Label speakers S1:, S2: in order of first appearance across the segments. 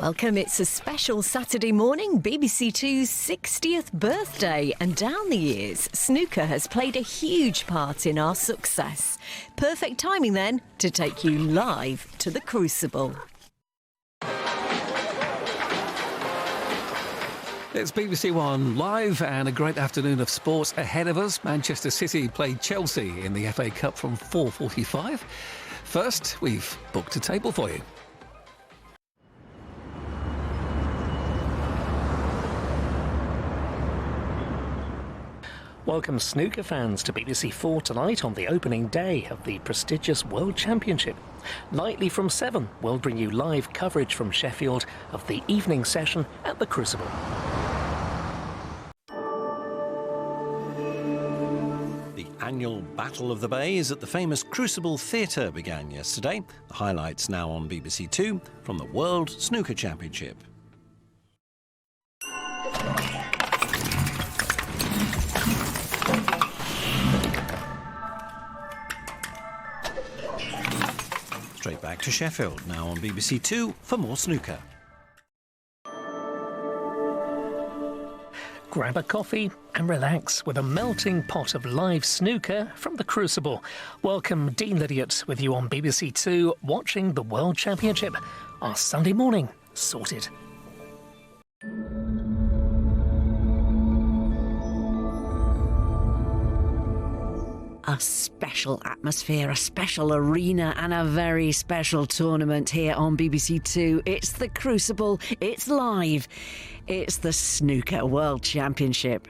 S1: Welcome. It's a special Saturday morning, BBC Two's 60th birthday, and down the years, snooker has played a huge part in our success. Perfect timing then to take you live to the Crucible.
S2: It's BBC One live and a great afternoon of sports ahead of us. Manchester City played Chelsea in the FA Cup from 4:45. First, we've booked a table for you.
S3: Welcome snooker fans to BBC 4 tonight on the opening day of the prestigious World Championship. Nightly from 7, we'll bring you live coverage from Sheffield of the evening session at the Crucible.
S4: The annual Battle of the Bays at the famous Crucible Theatre began yesterday. The highlights now on BBC 2 from the World Snooker Championship. Straight back to Sheffield, now on BBC 2 for more snooker.
S3: Grab a coffee and relax with a melting pot of live snooker from the Crucible. Welcome Dean Lydiot with you on BBC 2 watching the World Championship. Our Sunday morning sorted.
S1: A special atmosphere, a special arena and a very special tournament here on BBC Two. It's the Crucible, it's live, it's the Snooker World Championship.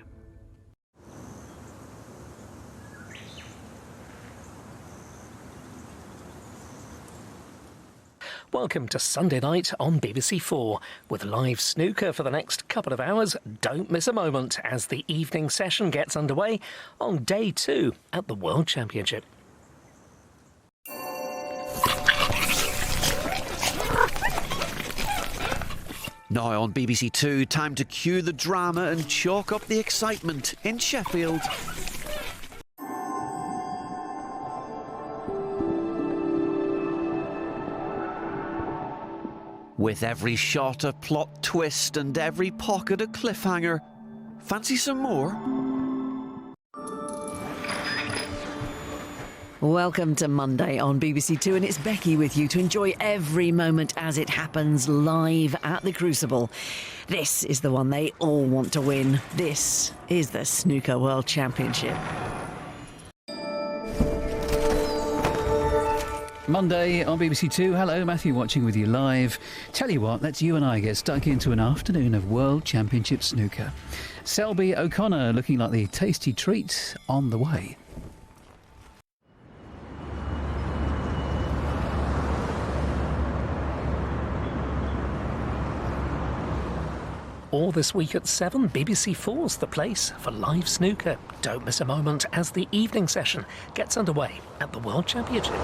S3: Welcome to Sunday night on BBC 4. With live snooker for the next couple of hours, don't miss a moment as the evening session gets underway on day 2 at the World Championship.
S5: Now on BBC 2, time to cue the drama and chalk up the excitement in Sheffield. With every shot a plot twist and every pocket a cliffhanger. Fancy some more?
S1: Welcome to Monday on BBC Two, and it's Becky with you to enjoy every moment as it happens live at the Crucible. This is the one they all want to win. This is the Snooker World Championship.
S2: Monday on BBC Two. Hello, Matthew watching with you live. Tell you what, let's you and I get stuck into an afternoon of World Championship snooker. Selby O'Connor looking like the tasty treat on the way.
S3: All this week at 7, BBC 4's the place for live snooker. Don't miss a moment as the evening session gets underway at the World Championship.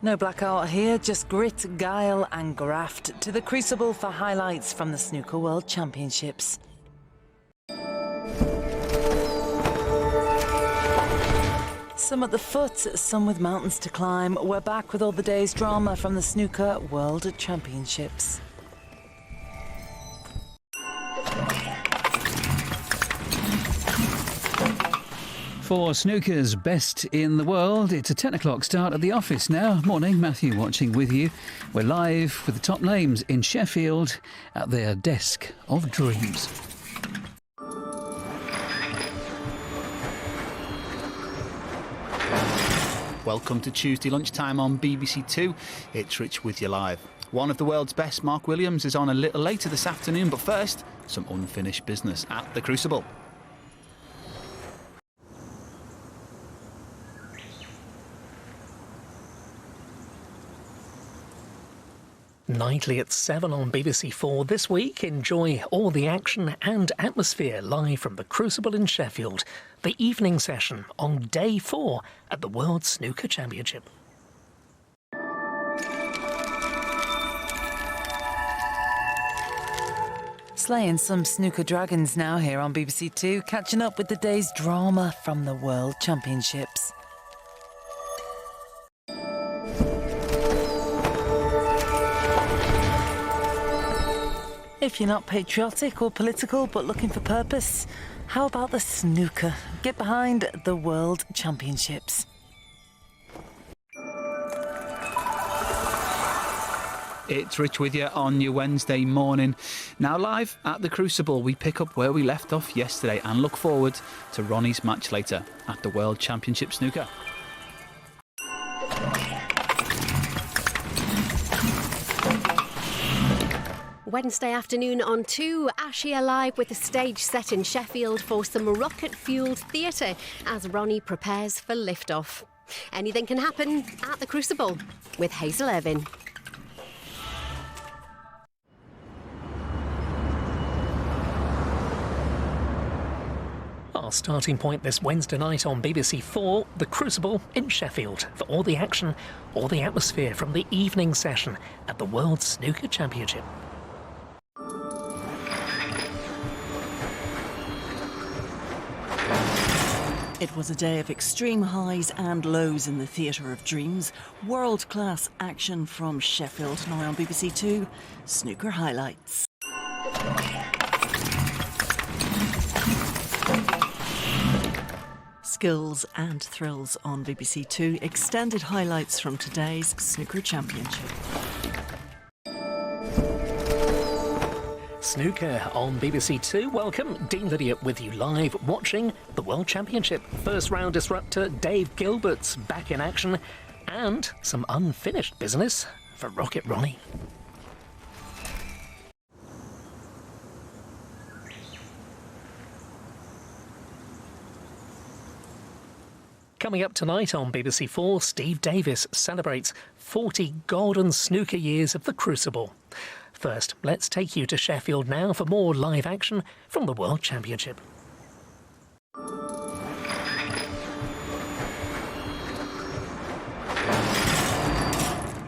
S6: No black art here, just grit, guile and graft. To the Crucible for highlights from the Snooker World Championships. Some at the foot, some with mountains to climb. We're back with all the day's drama from the Snooker World Championships.
S2: For snooker's best in the world, it's a 10 o'clock start at the office now. Morning, Matthew watching with you. We're live with the top names in Sheffield at their desk of dreams.
S7: Welcome to Tuesday lunchtime on BBC Two. It's Rich with you live. One of the world's best, Mark Williams, is on a little later this afternoon, but first, some unfinished business at the Crucible.
S3: Nightly at 7 on BBC 4 this week. Enjoy all the action and atmosphere live from the Crucible in Sheffield. The evening session on day 4 at the World Snooker Championship.
S6: Slaying some snooker dragons now here on BBC Two, catching up with the day's drama from the World Championships. If you're not patriotic or political but looking for purpose, how about the snooker? Get behind the World Championships.
S7: It's Rich with you on your Wednesday morning. Now live at the Crucible, we pick up where we left off yesterday and look forward to Ronnie's match later at the World Championship Snooker.
S8: Wednesday afternoon on 2, Ash here live with the stage set in Sheffield for some rocket-fuelled theatre as Ronnie prepares for liftoff. Anything can happen at the Crucible with Hazel Irvine.
S3: Our starting point this Wednesday night on BBC 4, the Crucible in Sheffield, for all the action, all the atmosphere from the evening session at the World Snooker Championship.
S9: It was a day of extreme highs and lows in the Theatre of Dreams. World-class action from Sheffield. Now on BBC Two, snooker highlights. Skills and thrills on BBC Two. Extended highlights from today's Snooker Championship.
S3: Snooker on BBC Two. Welcome, Dean Lydiate with you live, watching the World Championship. First round disruptor Dave Gilbert's back in action, and some unfinished business for Rocket Ronnie. Coming up tonight on BBC 4, Steve Davis celebrates 40 golden snooker years of the Crucible. First, let's take you to Sheffield now for more live action from the World Championship.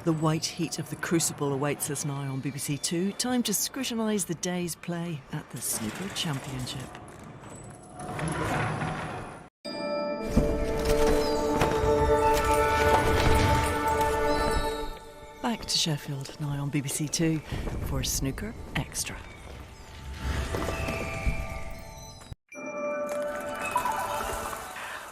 S9: The white heat of the Crucible awaits us now on BBC Two. Time to scrutinise the day's play at the Snooker Championship. Back to Sheffield now on BBC Two for Snooker Extra.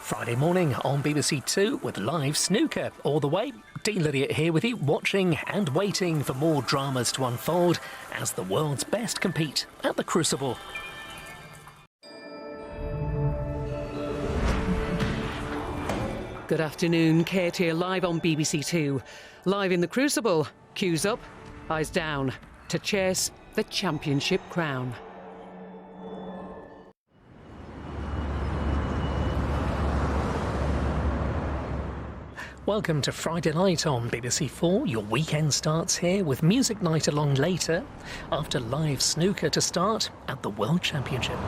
S3: Friday morning on BBC Two with live snooker all the way. Dean Lydiate here with you, watching and waiting for more dramas to unfold as the world's best compete at the Crucible.
S10: Good afternoon, Kate here, live on BBC Two. Live in the Crucible, cues up, eyes down, to chase the championship crown.
S3: Welcome to Friday night on BBC 4. Your weekend starts here with music night along later, after live snooker to start at the World Championship.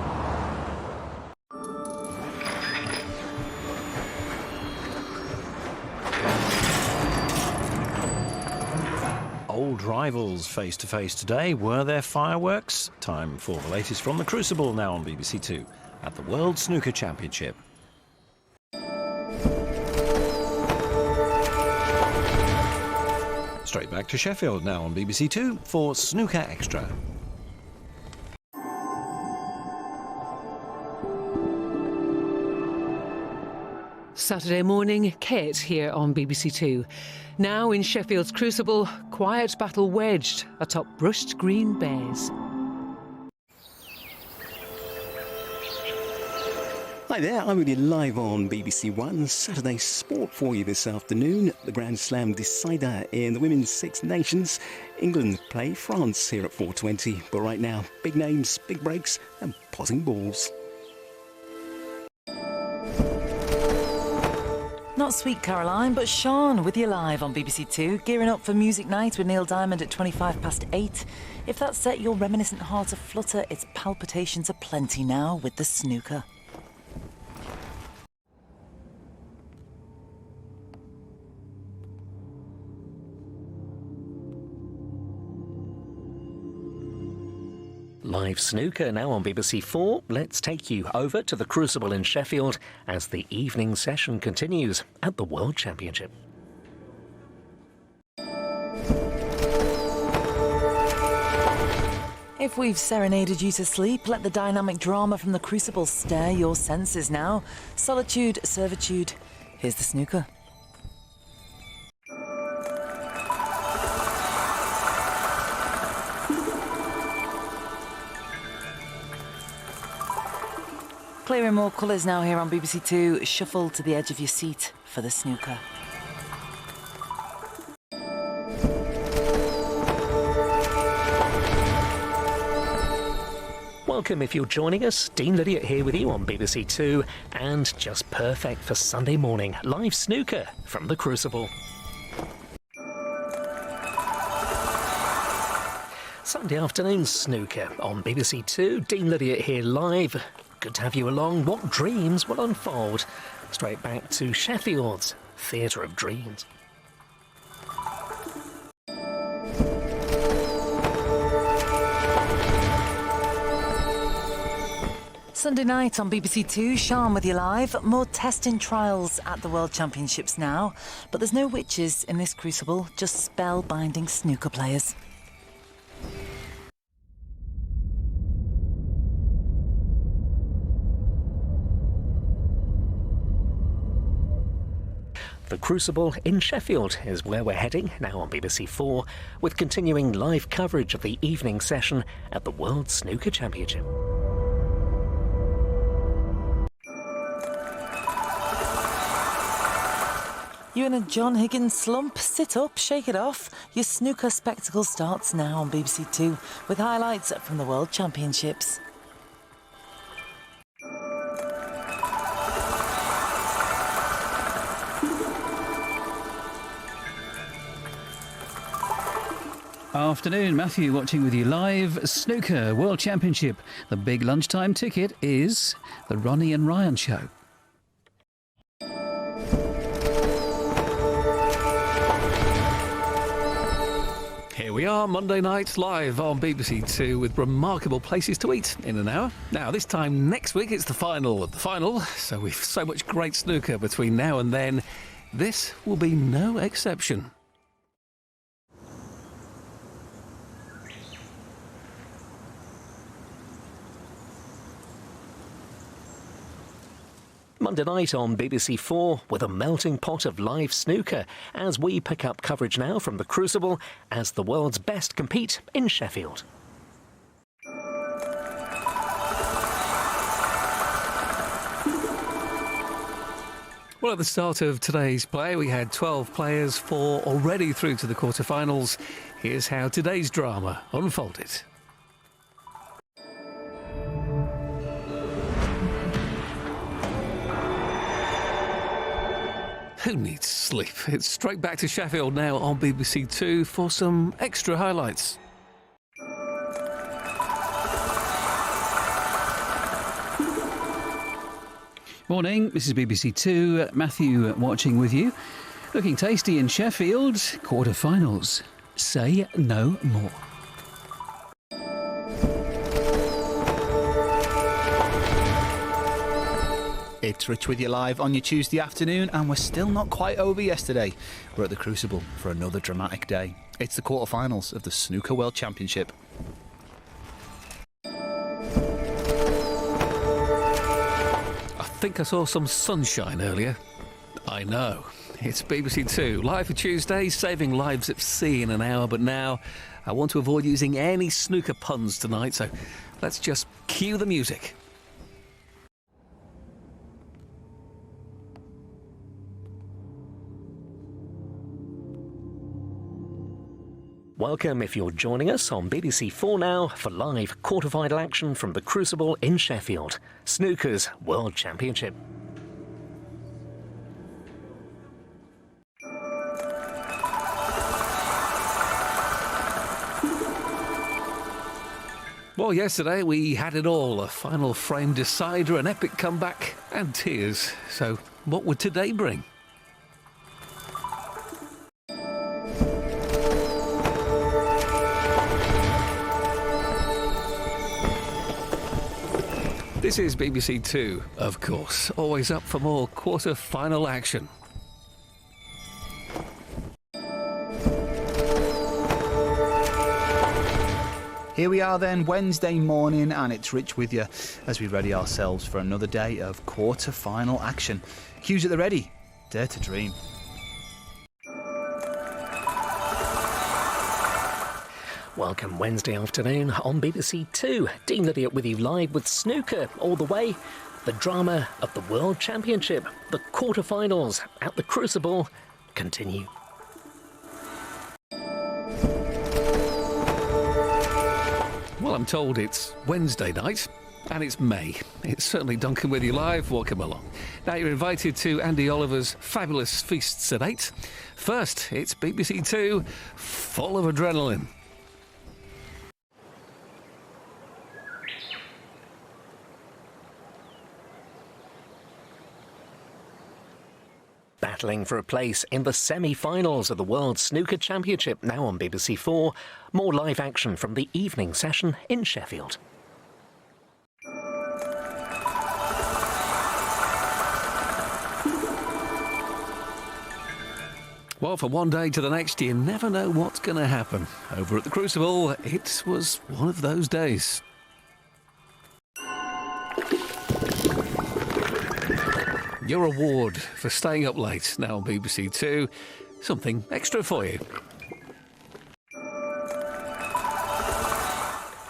S4: Old rivals face to face today. Were there fireworks? Time for the latest from the Crucible now on BBC Two at the World Snooker Championship. Straight back to Sheffield now on BBC Two for Snooker Extra.
S10: Saturday morning, Kate here on BBC Two. Now in Sheffield's Crucible, quiet battle waged atop brushed green bays.
S11: Hi there, I'm with you live on BBC One. Saturday sport for you this afternoon. The Grand Slam decider in the Women's Six Nations. England play France here at 4:20. But right now, big names, big breaks and potting balls.
S6: Not Sweet Caroline, but Sean with you live on BBC Two, gearing up for music night with Neil Diamond at 8:25. If that set your reminiscent heart aflutter, its palpitations are plenty now with the snooker.
S3: Live snooker now on BBC 4. Let's take you over to the Crucible in Sheffield as the evening session continues at the World Championship.
S6: If we've serenaded you to sleep, let the dynamic drama from the Crucible stir your senses now. Solitude, servitude. Here's the snooker. Clearing more colours now here on BBC 2. Shuffle to the edge of your seat for the snooker.
S3: Welcome if you're joining us. Dean Lydiate here with you on BBC 2 and just perfect for Sunday morning live snooker from the Crucible. Sunday afternoon snooker on BBC 2. Dean Lydiate here live. Good to have you along. What dreams will unfold? Straight back to Sheffield's Theatre of Dreams.
S6: Sunday night on BBC 2, Sean with you live. More testing trials at the World Championships now. But there's no witches in this crucible, just spellbinding snooker players.
S3: The Crucible in Sheffield is where we're heading now on BBC 4 with continuing live coverage of the evening session at the World Snooker Championship.
S6: You in a John Higgins slump? Sit up, shake it off. Your snooker spectacle starts now on BBC 2 with highlights from the World Championships.
S2: Afternoon, Matthew watching with you live. Snooker World Championship. The big lunchtime ticket is the Ronnie and Ryan Show. Here we are, Monday night, live on BBC 2 with remarkable places to eat in an hour. Now, this time next week, it's the final of the final, so we've so much great snooker between now and then. This will be no exception.
S3: Monday night on BBC 4 with a melting pot of live snooker as we pick up coverage now from the Crucible as the world's best compete in Sheffield.
S2: Well, at the start of today's play, we had 12 players, 4 already through to the quarterfinals. Here's how today's drama unfolded. Who needs sleep? It's straight back to Sheffield now on BBC 2 for some extra highlights. Morning, this is BBC 2. Matthew watching with you. Looking tasty in Sheffield. Quarterfinals. Say no more.
S7: It's Rich with you live on your Tuesday afternoon, and we're still not quite over yesterday. We're at the Crucible for another dramatic day. It's the quarterfinals of the Snooker World Championship.
S2: I think I saw some sunshine earlier. I know. It's BBC 2, live for Tuesday, saving lives at sea in an hour, but now I want to avoid using any snooker puns tonight, so let's just cue the music.
S3: Welcome if you're joining us on BBC 4 now for live quarterfinal action from the Crucible in Sheffield, Snooker's World Championship.
S2: Well, yesterday we had it all, a final frame decider, an epic comeback and tears. So what would today bring?
S12: This is BBC Two, of course, always up for more quarter-final action.
S7: Here we are then, Wednesday morning, and it's Rich with you as we ready ourselves for another day of quarter-final action. Cues at the ready. Dare to dream.
S3: Welcome Wednesday afternoon on BBC Two. Dean Lydiot with you live with snooker all the way. The drama of the World Championship, the quarterfinals at the Crucible, continue.
S12: Well, I'm told it's Wednesday night, and it's May. It's certainly Duncan with you live. Welcome along. Now you're invited to Andy Oliver's fabulous feasts at 8. First, it's BBC Two, full of adrenaline.
S3: Battling for a place in the semi-finals of the World Snooker Championship, now on BBC 4. More live action from the evening session in Sheffield.
S12: Well, from one day to the next, you never know what's going to happen. Over at the Crucible, it was one of those days. Your award for staying up late, now on BBC Two. Something extra for you.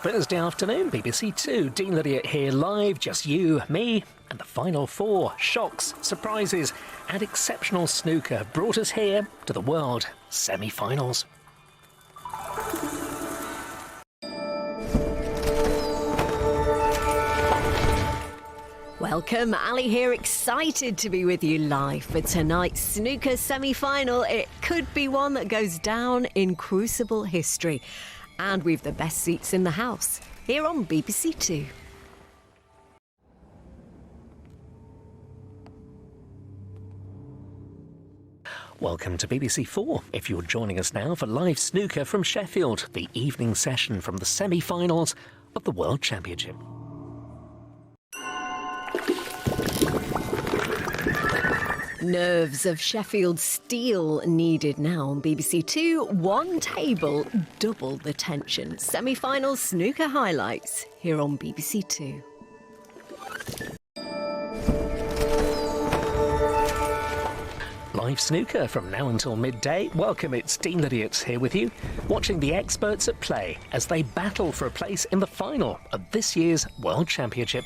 S3: Thursday afternoon, BBC Two. Dean Lydiot here live, just you, me, and the final four. Shocks, surprises, and exceptional snooker brought us here to the World semi-finals.
S1: Welcome, Ali here, excited to be with you live for tonight's snooker semi-final. It could be one that goes down in Crucible history. And we've the best seats in the house, here on BBC Two.
S3: Welcome to BBC 4. If you're joining us now for live snooker from Sheffield, the evening session from the semi-finals of the World Championship.
S1: Nerves of Sheffield steel needed now on BBC Two. One table, double the tension. Semi-final snooker highlights here on BBC Two.
S3: Live snooker from now until midday. Welcome, it's Dean Lydiot here with you, watching the experts at play as they battle for a place in the final of this year's World Championship.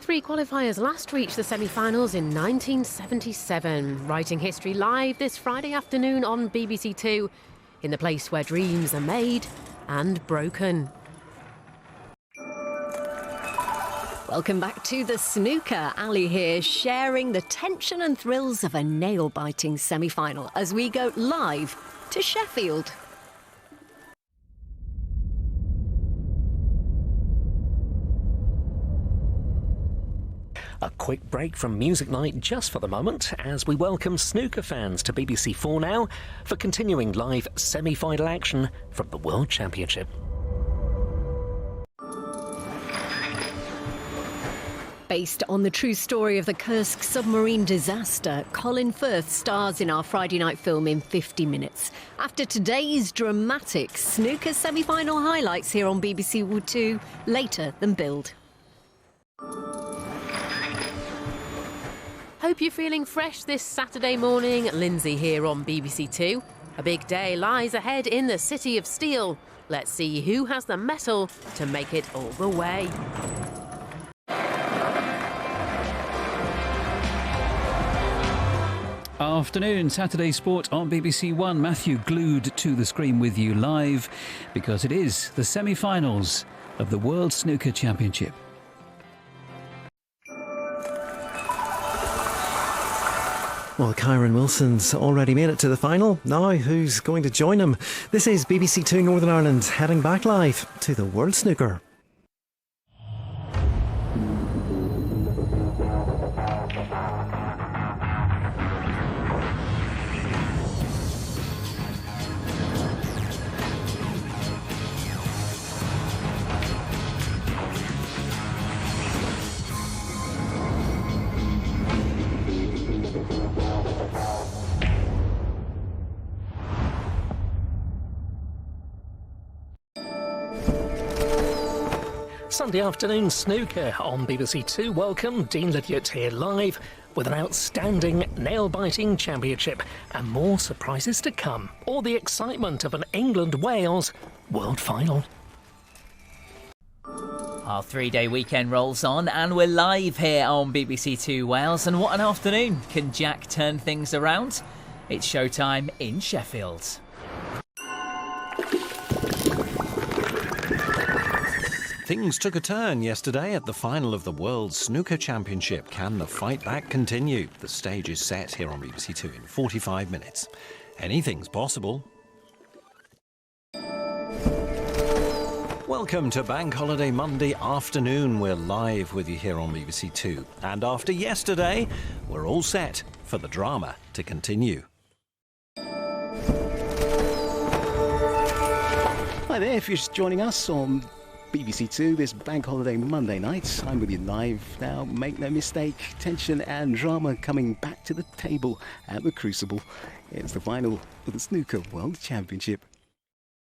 S13: Three qualifiers last reached the semi-finals in 1977. Writing history live this Friday afternoon on BBC Two, in the place where dreams are made and broken.
S1: Welcome back to the snooker. Ali here, sharing the tension and thrills of a nail-biting semi-final as we go live to Sheffield.
S3: A quick break from Music Night just for the moment as we welcome snooker fans to BBC 4 now for continuing live semi-final action from the World Championship.
S1: Based on the true story of the Kursk submarine disaster, Colin Firth stars in our Friday night film in 50 minutes. After today's dramatic snooker semi-final highlights here on BBC 2, later than billed.
S13: Hope you're feeling fresh this Saturday morning. Lindsay here on BBC Two. A big day lies ahead in the City of Steel. Let's see who has the mettle to make it all the way.
S2: Afternoon, Saturday Sport on BBC One. Matthew glued to the screen with you live because it is the semi-finals of the World Snooker Championship.
S14: Well, Kyron Wilson's already made it to the final. Now, who's going to join him? This is BBC Two Northern Ireland heading back live to the World Snooker.
S3: Sunday afternoon snooker on BBC Two. Welcome, Dean Lydiate here live with an outstanding nail-biting championship and more surprises to come. All the excitement of an England-Wales world final.
S15: Our three-day weekend rolls on and we're live here on BBC Two Wales. And what an afternoon. Can Jack turn things around? It's showtime in Sheffield.
S4: Things took a turn yesterday at the final of the World Snooker Championship. Can the fight back continue? The stage is set here on BBC Two in 45 minutes. Anything's possible. Welcome to Bank Holiday Monday afternoon. We're live with you here on BBC Two. And after yesterday, we're all set for the drama to continue.
S11: Hi there, if you're just joining us on BBC Two this Bank Holiday Monday night, I'm with you live now. Make no mistake, tension and drama coming back to the table at the Crucible. It's the final of the Snooker World Championship.